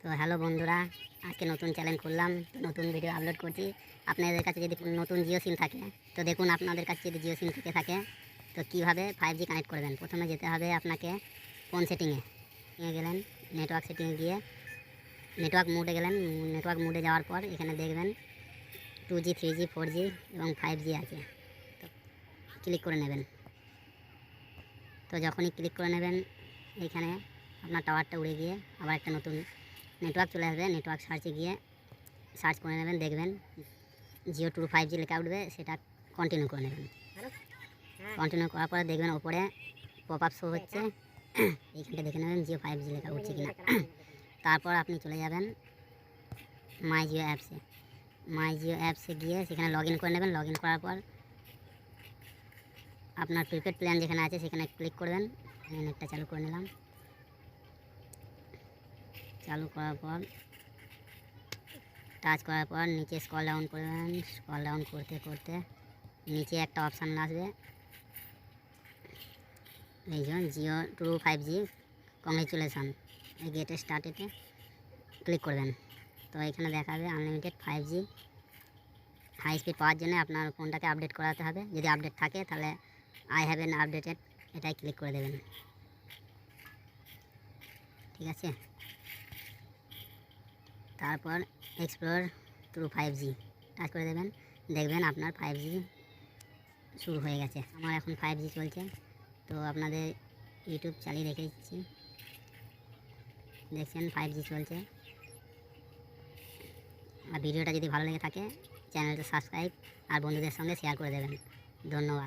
তো হ্যালো বন্ধুরা, আজকে নতুন চ্যানেল খুললাম, নতুন ভিডিও আপলোড করছি। আপনাদের কাছে যদি নতুন জিও সিম থাকে, তো দেখুন আপনাদের কাছে যদি জিও সিম থেকে থাকে তো কীভাবে 5G কানেক্ট করবেন। প্রথমে যেতে হবে আপনাকে ফোন সেটিংয়ে গেলেন, নেটওয়ার্ক সেটিংয়ে গিয়ে নেটওয়ার্ক মোডে গেলেন। নেটওয়ার্ক মোডে যাওয়ার পর এখানে দেখবেন 2G 3G 4G এবং 5G আছে, তো ক্লিক করে নেবেন। তো যখনই ক্লিক করে নেবেন এইখানে আপনার টাওয়ারটা উড়ে গিয়ে আবার একটা নতুন নেটওয়ার্ক চলে আসবে। নেটওয়ার্ক সার্চে গিয়ে সার্চ করে নেবেন, দেখবেন জিও টু 5G লেখা উঠবে, সেটা কন্টিনিউ করে নেবেন। কন্টিনিউ করার পরে দেখবেন ওপরে পপ আপ শো হচ্ছে, এইখানটা দেখে নেবেন জিও 5G লেখা উঠছে কিনা। তারপর আপনি চলে যাবেন মাই জিও অ্যাপসে। মাই জিও অ্যাপসে গিয়ে সেখানে লগ ইন করে নেবেন। লগ ইন করার পর আপনার প্রিপেড প্ল্যান যেখানে আছে সেখানে ক্লিক করবেন। নেটটা চালু করে নিলাম। চালু করার পর টাচ করার পর নিচে স্ক্রল ডাউন করবেন। স্ক্রল ডাউন করতে করতে নিচে একটা অপশান আসবে, এই যে জিও টু 5G কংগ্রেচুলেশন, এই গেট স্টার্টেতে ক্লিক করবেন। তো এখানে দেখাবে আনলিমিটেড 5G হাই স্পিড পাওয়ার জন্য আপনার ফোনটাকে আপডেট করাতে হবে। যদি আপডেট থাকে তাহলে আই হ্যাভ এন আপডেটেড এটাই ক্লিক করে দেবেন। ঠিক আছে, তারপর এক্সপ্লোর টু 5G টাচ করে দেবেন। দেখবেন আপনার 5G শুরু হয়ে গেছে। আমার এখন 5G চলছে, তো আপনাদের ইউটিউব চালিয়ে রেখে দিচ্ছি। দেখছেন 5G চলছে। আর ভিডিওটা যদি ভালো লেগে থাকে চ্যানেলটা সাবস্ক্রাইব আর বন্ধুদের সঙ্গে শেয়ার করে দেবেন। ধন্যবাদ।